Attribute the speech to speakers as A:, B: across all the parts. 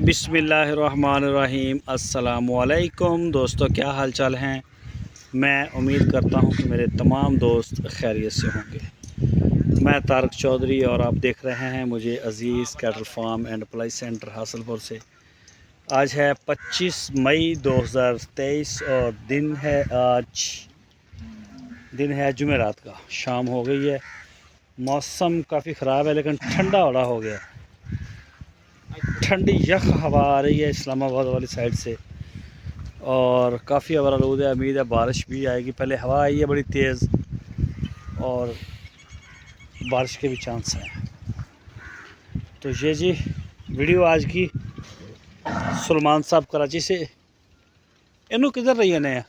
A: बिस्मिल्लाहिर्रहमानिर्रहीम। अस्सलामुअलैकुम दोस्तों, क्या हाल चाल हैं। मैं उम्मीद करता हूं कि मेरे तमाम दोस्त खैरियत से होंगे। मैं तारक चौधरी और आप देख रहे हैं मुझे Aziz cattle farm and apply centre Hasilpur से। आज है 25 मई 2023 और दिन है जुमेरात का। शाम हो गई है, मौसम काफ़ी ख़राब है लेकिन ठंडा बड़ा हो गया। ठंडी यख हवा आ रही है इस्लामाबाद वाली साइड से और काफ़ी अवरालूद है। उम्मीद है बारिश भी आएगी। पहले हवा आई है बड़ी तेज़ और बारिश के भी चांस हैं। तो ये जी वीडियो आज की सुलेमान साहब कराची से। इनू किधर रही है नया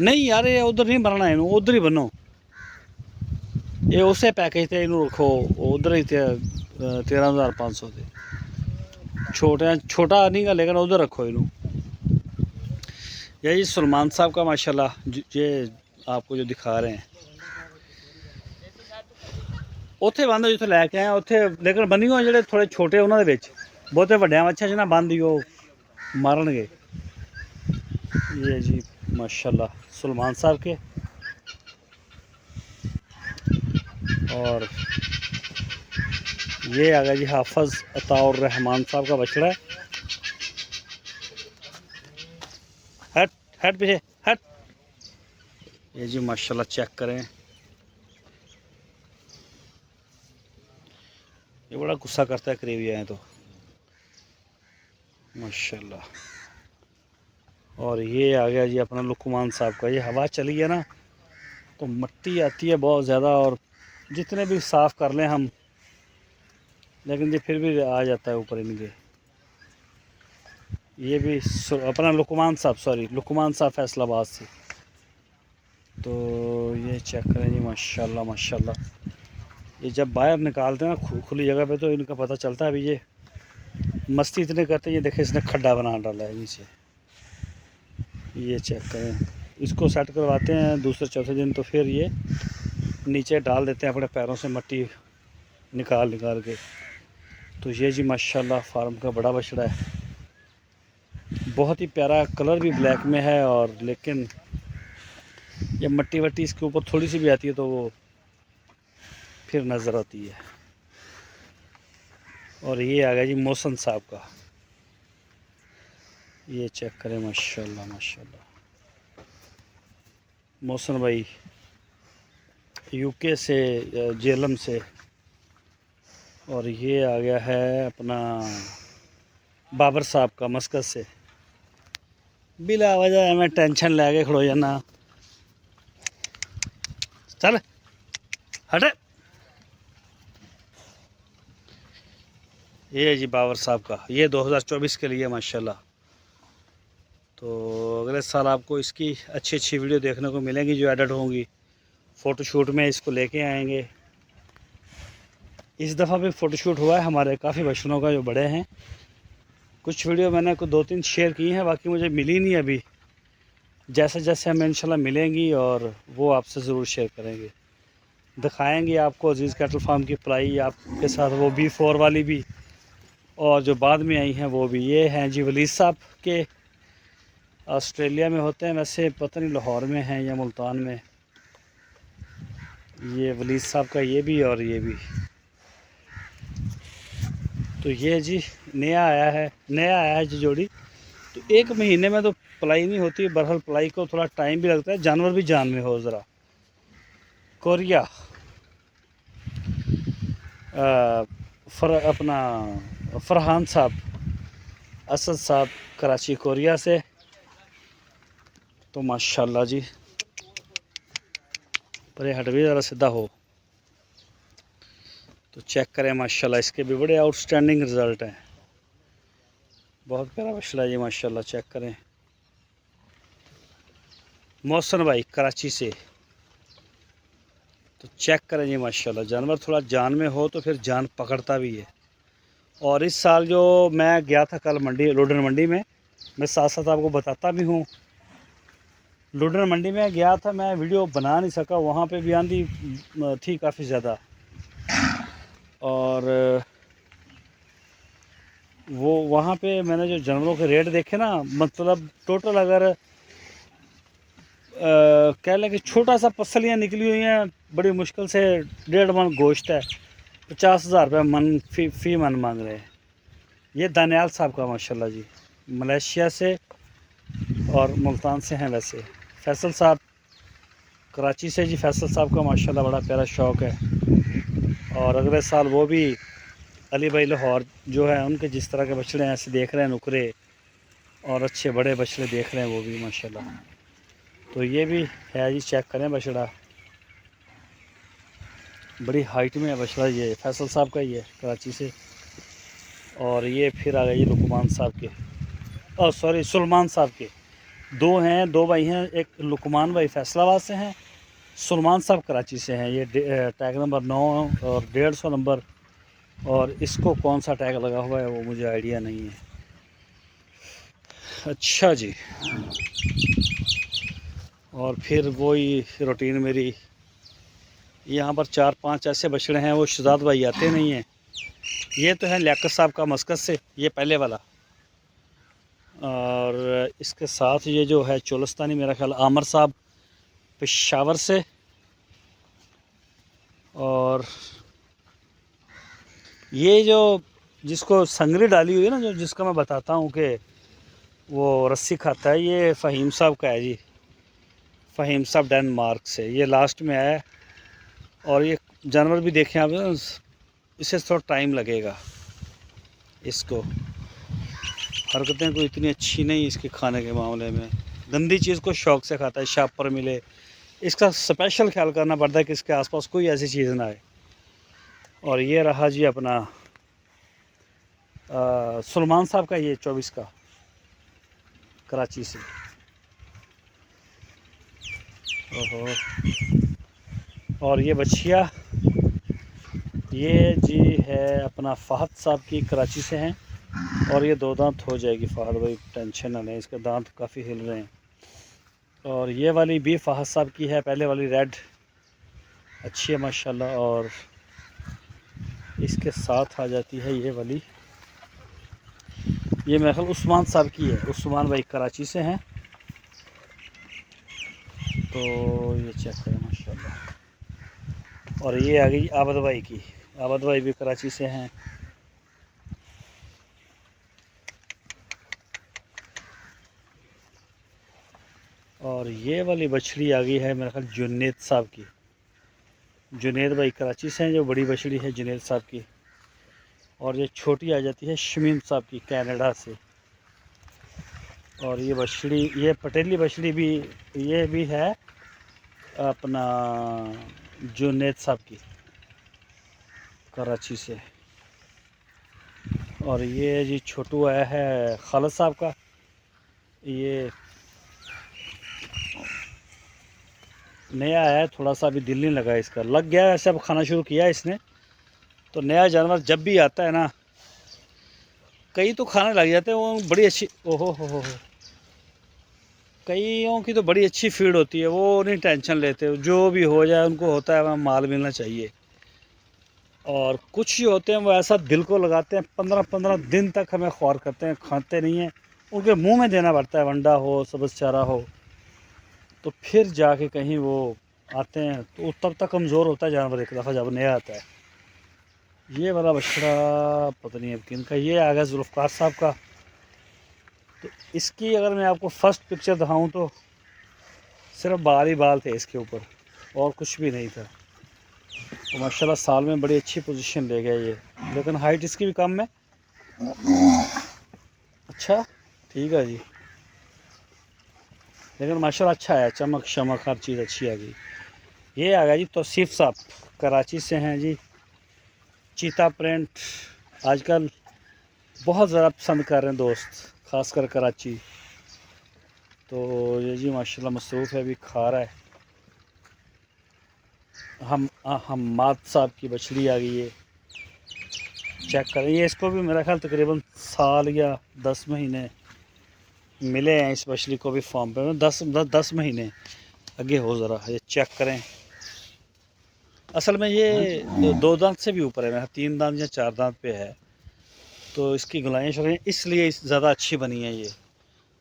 A: नहीं यार, ये उधर नहीं बनना, इनू उधर ही बनो। ये उसे पैकेज थे, इनू रखो उधर ही थे 13,500 थे। छोटा नहीं का लेकिन उधर रखो इनू। यही सुलेमान साहब का माशाल्लाह ये आपको जो दिखा रहे हैं। उत्थे बंद जिथे लैके आए उत्थे, लेकिन बनियो जो थोड़े छोटे उन्होंने बहुते वड्डियां मच्छियां च ना बंद ही मारनगे। ये जी माशाल्लाह सुलेमान साहब के। और ये आ गया जी हाफिज़ अताउर रहमान साहब का बछड़ा है। हट हट पीछे हट। ये जी माशाल्लाह चेक करें, ये बड़ा गुस्सा करता है करीब आए तो माशाल्लाह। और ये आ गया जी अपना लुकमान साहब का। ये हवा चली है ना तो मिट्टी आती है बहुत ज़्यादा, और जितने भी साफ़ कर लें हम लेकिन ये फिर भी आ जाता है ऊपर इनके। ये भी अपना लुकमान साहब फैसलाबाद से। तो ये चेक करें जी माशाल्लाह माशाल्लाह। ये जब बाहर निकालते हैं ना खुली जगह पे तो इनका पता चलता है। अभी ये मस्ती इतने करते हैं। ये देखें इसने खड्डा बना डाला है नीचे। ये चेक करें, इसको सेट करवाते हैं दूसरे चौथे दिन तो फिर ये नीचे डाल देते हैं अपने पैरों से मट्टी निकाल के। तो ये जी माशाल्लाह फार्म का बड़ा बछड़ा है, बहुत ही प्यारा। कलर भी ब्लैक में है और लेकिन जब मट्टी वट्टी इसके ऊपर थोड़ी सी भी आती है तो वो फिर नज़र आती है। और ये आ गया जी मोहसन साहब का। ये चेक करें माशाल्लाह माशाल्लाह। मोहसन भाई यूके से, जेलम से। और ये आ गया है अपना बाबर साहब का मस्कत से। बिला वजह मैं टेंशन लैके खड़ो जाना। चल हट। ये है जी बाबर साहब का, ये 2024 के लिए माशाल्लाह। तो अगले साल आपको इसकी अच्छी वीडियो देखने को मिलेंगी जो एडिट होंगी। फ़ोटोशूट में इसको लेके आएंगे। इस दफ़ा भी फ़ोटोशूट हुआ है हमारे काफ़ी बछड़ों का जो बड़े हैं। कुछ वीडियो मैंने को 2-3 शेयर की हैं, बाकी मुझे मिली नहीं अभी। जैसे जैसे हमें इंशाल्लाह मिलेंगी और वो आपसे ज़रूर शेयर करेंगे, दिखाएंगे आपको अज़ीज़ कैटल फार्म की अप्लाई आपके साथ, वो B4 वाली भी और जो बाद में आई हैं वो भी। ये हैं जी वलीद साहब के, ऑस्ट्रेलिया में होते हैं वैसे, पता नहीं लाहौर में हैं या मुल्तान में। ये वलीद साहब का ये भी और ये भी। तो ये जी नया आया है जी जोड़ी। तो 1 महीने में तो पलाई नहीं होती, बहरहाल पलाई को थोड़ा टाइम भी लगता है, जानवर भी जान में हो ज़रा। कोरिया अपना फरहान साहब, असद साहब कराची कोरिया से। तो माशाल्लाह जी पर हट भी ज़रा सीधा हो। तो चेक करें माशाल्लाह, इसके भी बड़े आउटस्टैंडिंग रिज़ल्ट हैं। बहुत प्यारा बछड़ा जी माशाल्लाह। चेक करें मोहसन भाई कराची से। तो चेक करें जी माशाल्लाह, जानवर थोड़ा जान में हो तो फिर जान पकड़ता भी है। और इस साल जो मैं गया था कल मंडी, लोडर मंडी में, मैं साथ साथ आपको बताता भी हूँ। लोडर मंडी में गया था, मैं वीडियो बना नहीं सका, वहाँ पे भी आंधी थी काफ़ी ज़्यादा। और वो वहाँ पे मैंने जो जानवरों के रेट देखे ना, मतलब टोटल अगर कह लें कि छोटा सा पसलियाँ निकली हुई हैं, बड़ी मुश्किल से 1.5 मन गोश्त है, 50,000 रुपये मन फ़ी मन मांग रहे हैं। ये दानियाल साहब का माशाल्लाह जी, मलेशिया से और मुल्तान से हैं। वैसे फैसल साहब कराची से जी, फैसल साहब का माशाल्लाह बड़ा प्यारा शौक़ है। और अगले साल वो भी अली भाई लाहौर जो है, उनके जिस तरह के बछड़े हैं ऐसे देख रहे हैं, नुकरे और अच्छे बड़े बछड़े देख रहे हैं वो भी माशाल्लाह। तो ये भी है जी, चेक करें बछड़ा, बड़ी हाइट में है बछड़ा। ये फैसल साहब का ही है कराची से। और ये फिर आ गए जी लुकमान साहब के, और सॉरी सुलेमान साहब के। दो हैं, दो भाई हैं, एक लुकमान भाई फैसलाबाद से हैं, सुलेमान साहब कराची से हैं। ये टैग नंबर 9 और 150 नंबर, और इसको कौन सा टैग लगा हुआ है वो मुझे आइडिया नहीं है। अच्छा जी, और फिर वही रूटीन मेरी। यहाँ पर 4-5 ऐसे बछड़े हैं, वो शहजाद भाई आते नहीं हैं। ये तो है लियाकत साहब का मस्कत से, ये पहले वाला। और इसके साथ ये जो है चोलस्तानी, मेरा ख्याल आमर साहब पेशावर से। और ये जो जिसको संगरी डाली हुई है ना, जो जिसका मैं बताता हूँ कि वो रस्सी खाता है, ये फ़हीम साहब का है जी। फ़हीम साहब डेनमार्क से, ये लास्ट में आया है। और ये जानवर भी देखें आप, इसे थोड़ा टाइम लगेगा। इसको हरकतें कोई इतनी अच्छी नहीं इसके खाने के मामले में, गंदी चीज़ को शौक़ से खाता है, शाप पर मिले। इसका स्पेशल ख्याल करना पड़ता है कि इसके आसपास कोई ऐसी चीज़ ना आए। और ये रहा जी अपना सुलेमान साहब का, ये 24 का कराची से। ओहो, और ये बछिया, ये जी है अपना फ़हद साहब की, कराची से हैं। और ये 2 दांत हो जाएगी फ़हद भाई, टेंशन ना लें, इसके दांत काफ़ी हिल रहे हैं। और ये वाली भी फ़हद साहब की है, पहले वाली रेड अच्छी है माशाल्लाह। और इसके साथ आ जाती है ये वाली, ये मेरे ख्याल उस्मान साहब की है, उस्मान भाई कराची से हैं। तो ये चेक करें माशाल्लाह। और ये आ गई आबद भाई की, आबद भाई भी कराची से हैं। और ये वाली बछड़ी आ गई है मेरे ख्याल जुनेद साहब की, जुनेद भाई कराची से हैं, जो बड़ी बछड़ी है जुनेद साहब की। और ये छोटी आ जाती है शमीम साहब की, कनाडा से। और ये बछड़ी, ये पटेली बछड़ी भी, ये भी है अपना जुनेद साहब की, कराची से। और ये जी छोटू आया है खालिद साहब का, ये नया आया है, थोड़ा सा अभी दिल नहीं लगा इसका, लग गया ऐसे, अब खाना शुरू किया इसने। तो नया जानवर जब भी आता है ना, कई तो खाने लग जाते हैं, वो बड़ी अच्छी, ओहो हो, कईयों की तो बड़ी अच्छी फीड होती है, वो नहीं टेंशन लेते, जो भी हो जाए उनको होता है वहाँ माल मिलना चाहिए। और कुछ जो होते हैं वो ऐसा दिल को लगाते हैं, 15-15 दिन तक हमें ख्वार करते हैं, खाते नहीं हैं, उनके मुंह में देना पड़ता है, वंडा हो सब्ज़ चारा हो, तो फिर जाके कहीं वो आते हैं। तो तब तक कमज़ोर होता है जानवर एक दफ़ा जब नया आता है। ये वाला बछड़ा पता नहीं अब किन का, ये आ गया जुल्फ़कार साहब का। तो इसकी अगर मैं आपको फ़र्स्ट पिक्चर दिखाऊं तो सिर्फ बाल ही बाल थे इसके ऊपर, और कुछ भी नहीं था। तो माशाल्लाह साल में बड़ी अच्छी पोजीशन ले गया ये, लेकिन हाइट इसकी भी कम है। अच्छा ठीक है जी, लेकिन माशाल्लाह अच्छा है, चमक शमक हर चीज़ अच्छी आ गई। ये आ गया जी तौसीफ़ साहब, कराची से हैं जी। चीता प्रिंट आजकल बहुत ज़्यादा पसंद कर रहे हैं दोस्त, ख़ासकर कराची। तो ये जी माशाल्लाह मसरूफ़ है, अभी खा रहा है। हम्माद साहब की बछड़ी आ गई है, चेक करें। ये इसको भी मेरा ख्याल तकरीबन साल या 10 महीने मिले हैं इस बछड़ी को भी फार्म पे, 10 महीने आगे हो, ज़रा ये चेक करें। असल में ये 2 दांत से भी ऊपर है, मेरा 3 दांत या 4 दांत पे है। तो इसकी गुलाइयाँ इसलिए ज़्यादा अच्छी बनी है ये।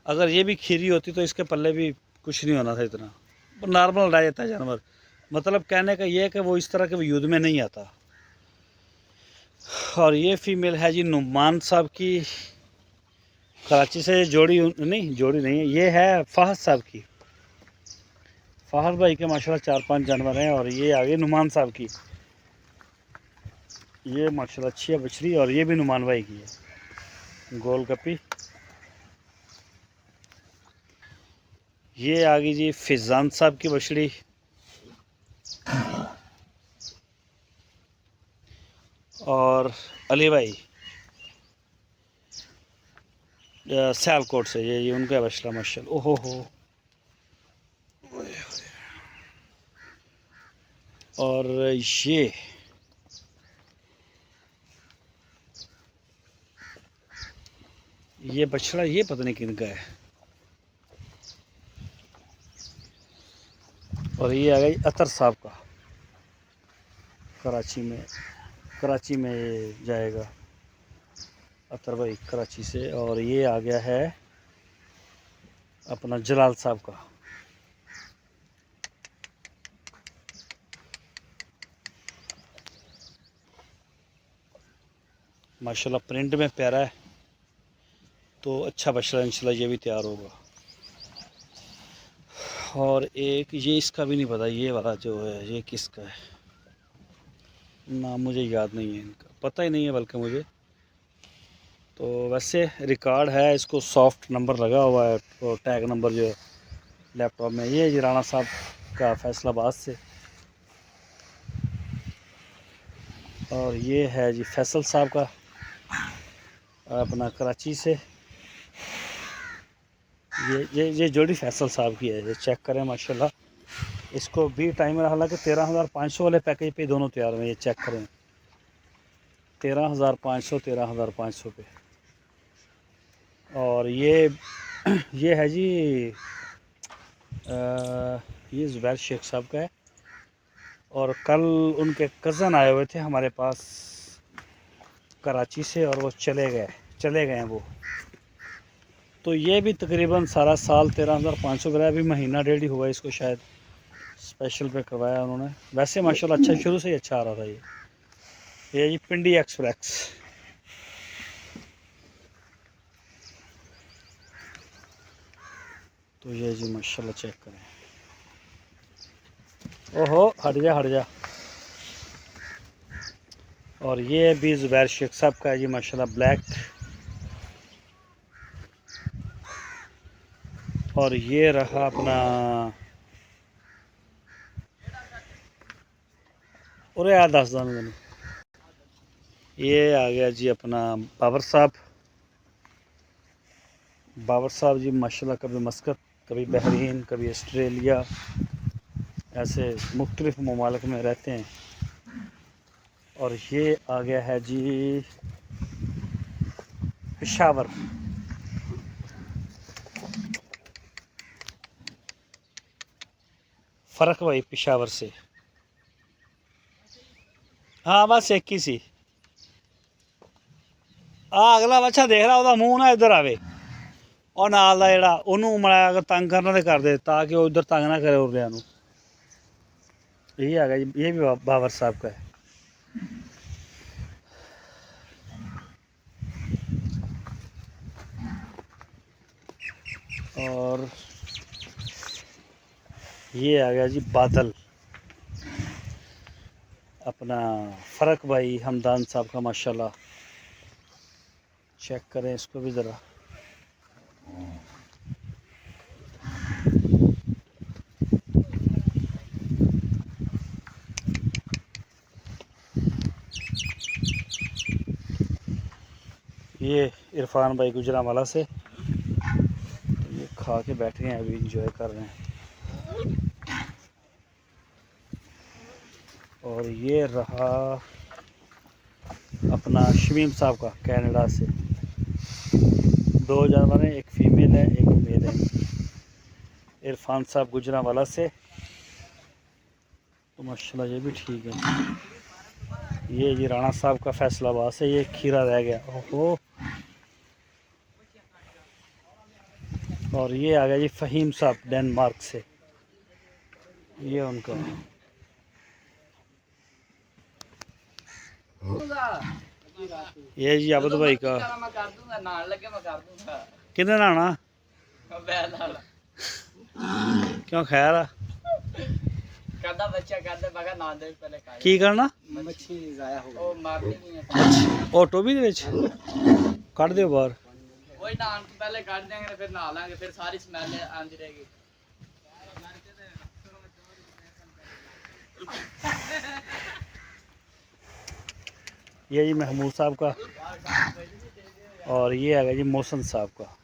A: अगर ये भी खीरी होती तो इसके पल्ले भी कुछ नहीं होना था इतना, नॉर्मल रह जाता है जानवर। मतलब कहने का ये है कि वो इस तरह के युद्ध में नहीं आता। और ये फीमेल है जी नुमान साहब की, कराची से जोड़ी नहीं है, ये है फ़हद साहब की। फ़हद भाई के माशाल्लाह 4-5 जानवर हैं। और ये आगे नुमान साहब की, ये माशाल्लाह अच्छी है बछड़ी। और ये भी नुमान भाई की है गोलगप्पी। ये आ गई जी फिजान साहब की बछड़ी। और अली भाई सियालकोट से, ये उनका बछड़ा माशाल्लाह। ओहो हो। और ये बछड़ा ये पता नहीं किन का है। और ये आ गई अतर साहब का, कराची में ये जाएगा अतर भाई कराची से। और ये आ गया है अपना जलाल साहब का। माशाल्लाह प्रिंट में प्यारा है, तो अच्छा बछड़ा इंशाल्लाह ये भी तैयार होगा। और एक ये इसका भी नहीं पता, ये वाला जो है ये किसका है, नाम मुझे याद नहीं है, इनका पता ही नहीं है बल्कि मुझे। तो वैसे रिकॉर्ड है, इसको सॉफ्ट नंबर लगा हुआ है और टैग नंबर जो है लैपटॉप में। ये जी राणा साहब का फैसलाबाद से। और ये है जी फैसल साहब का अपना कराची से। ये जोड़ी फैसल साहब की है, ये चेक करें माशाल्लाह। इसको भी टाइम रहा, हालांकि 13,500 वाले पैकेज पे दोनों तैयार हैं। ये चेक करें 13,500 13,500 पे। और ये है जी ये ज़ुबैर शेख साहब का है। और कल उनके कज़न आए हुए थे हमारे पास कराची से, और वो चले गए हैं वो। तो ये भी तकरीबन सारा साल 13,500 का, अभी महीना डेढ़ ही हुआ इसको शायद स्पेशल पे करवाया उन्होंने। वैसे माशाल्लाह अच्छा शुरू से ही अच्छा आ रहा था ये जी पिंडी एक्सप्रेस। तो ये जी माशाल्लाह चेक करें। ओहो हट जा। और ये भी ज़ुबैर शेख साहब का है जी माशाल्लाह ब्लैक। और ये रहा अपना और यार 10 दिन ये आ गया जी अपना बाबर साहब जी माशाल्लाह। कभी मस्कत, कभी बहरीन, कभी ऑस्ट्रेलिया, ऐसे मुख्तलिफ ममालिक में रहते हैं। और ये आ गया है जी पेशावर। फ़र्क भाई पेशावर से। हाँ बस एक ही सी। अगला बच्चा देख रहा ਉਹਦਾ ਮੂੰਹ ਨਾ ਇੱਧਰ ਆਵੇ। और नाल दा जेह्ड़ा ओनू मड़ा अगर तंग करना तो कर दे, ताकि वो उधर तंग ना करे उरलिया नू। ये आ गया जी, ये भी बाबर साहब का है। और ये आ गया जी बादल, अपना फ़र्क भाई हमदान साहब का माशाल्लाह। चेक करें इसको भी ज़रा। ये इरफान भाई गुजरांवाला से, ये खा के बैठे हैं, अभी इंजॉय कर रहे हैं। और ये रहा अपना शमीम साहब का कनाडा से। 2 जानवर हैं, एक फीमेल है एक मेल है। इरफान साहब गुजरांवाला से। तो माशाल्लाह ये भी ठीक है। ये जी राणा साहब का फैसलाबाद से ये खीरा रह गया, ओहो। और ये आ गया जी फ़हीम साहब डेनमार्क से, ये उनका। ये जी अबद भाई का। कितने नहाना क्यों खैर की करना ऑटो भी कट दो बाहर। पहले काट देंगे फिर नहा लेंगे, फिर सारी स्मेल आती रहेगी। ये जी महमूद साहब का, और ये आ गया जी मोहसन साहब का।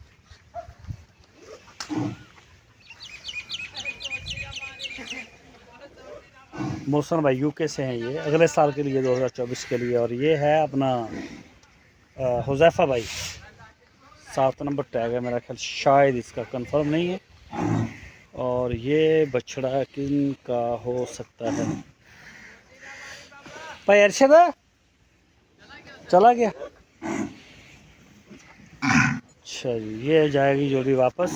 A: मोहसन भाई यूके से हैं, ये अगले साल के लिए 2024 के लिए। और ये है अपना हुज़ैफ़ा भाई, 7 नंबर टैग है मेरा ख्याल, शायद इसका कंफर्म नहीं है। और ये बछड़ा किन का हो सकता है भाई? अरशद चला गया। अच्छा जी, ये जाएगी जोड़ी वापस।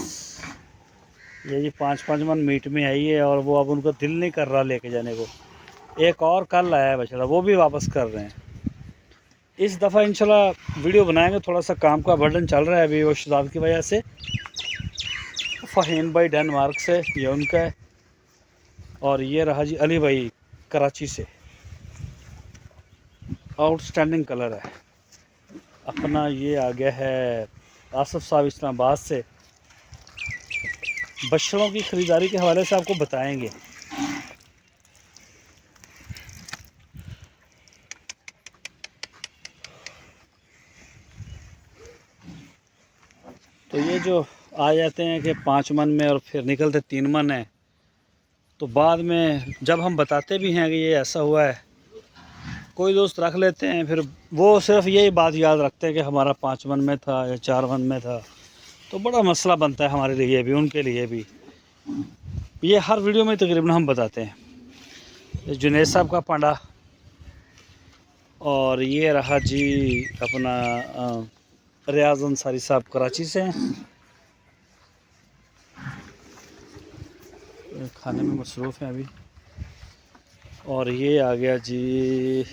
A: ये जी 5-5 मन मीट में आई है, और वो अब उनको दिल नहीं कर रहा लेके जाने को। एक और कल आया है बछड़ा, वो भी वापस कर रहे हैं। इस दफ़ा इंशाल्लाह वीडियो बनाएंगे, थोड़ा सा काम का बर्डन चल रहा है अभी वो शुदाद की वजह से। फ़हीम भाई डेनमार्क से, ये उनका है। और ये रहा जी अली भाई कराची से, आउटस्टैंडिंग कलर है अपना। ये आ गया है आसिफ साहब इस्लामाबाद से। बछड़ों की ख़रीदारी के हवाले से आपको बताएंगे। तो ये जो आ जाते हैं कि 5 मन में और फिर निकलते 3 मन है, तो बाद में जब हम बताते भी हैं कि ये ऐसा हुआ है, कोई दोस्त रख लेते हैं, फिर वो सिर्फ यही बात याद रखते हैं कि हमारा 5 मन में था या 4 मन में था। तो बड़ा मसला बनता है हमारे लिए भी, उनके लिए भी। ये हर वीडियो में तकरीबन हम बताते हैं। ये जुनैद साहब का पांडा, और ये रहा जी अपना रियाज अंसारी साहब कराची से हैं, खाने में मसरूफ़ हैं अभी। और ये आ गया जी,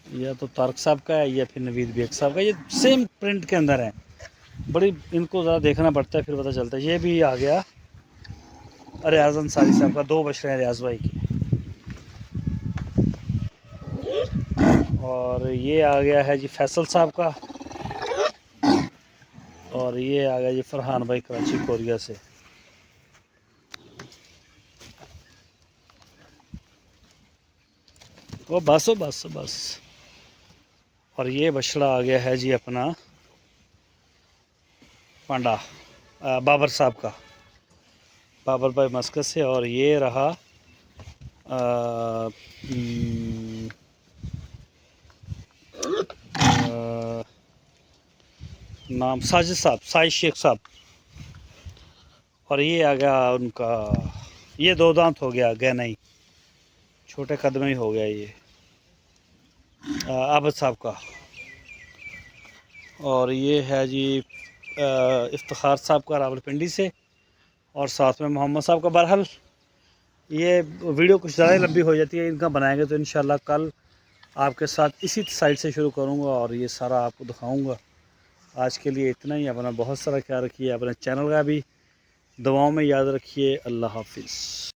A: या तो तारक साहब का है या फिर नवीद बेग साहब का, ये सेम प्रिंट के अंदर है। बड़ी इनको ज़रा देखना पड़ता है, फिर पता चलता है। ये भी आ गया रियाज अंसारी साहब का, 2 बछड़े हैं रियाज भाई के। और ये आ गया है जी फैसल साहब का। और ये आ गया जी फरहान भाई कराची कोरिया से। वो बस हो बस बस। और ये बछड़ा आ गया है जी अपना पांडा बाबर साहब का, बाबर भाई मस्कत से। और ये रहा नाम साजिद साहब, साजिद शेख साहब। और ये आ गया उनका, ये 2 दांत हो गया, गया नहीं, छोटे कदम ही हो गया ये आबद साहब का। और ये है जी इफ्तिखार साहब का रावलपिंडी से, और साथ में मोहम्मद साहब का। बहरहाल ये वीडियो कुछ ज़्यादा लंबी हो जाती है, इनका बनाएंगे तो इंशाल्लाह कल आपके साथ इसी साइड से शुरू करूँगा और ये सारा आपको दिखाऊँगा। आज के लिए इतना ही। अपना बहुत सारा ख्याल रखिए, अपने चैनल का भी दुआओं में याद रखिए। अल्लाह हाफिज़।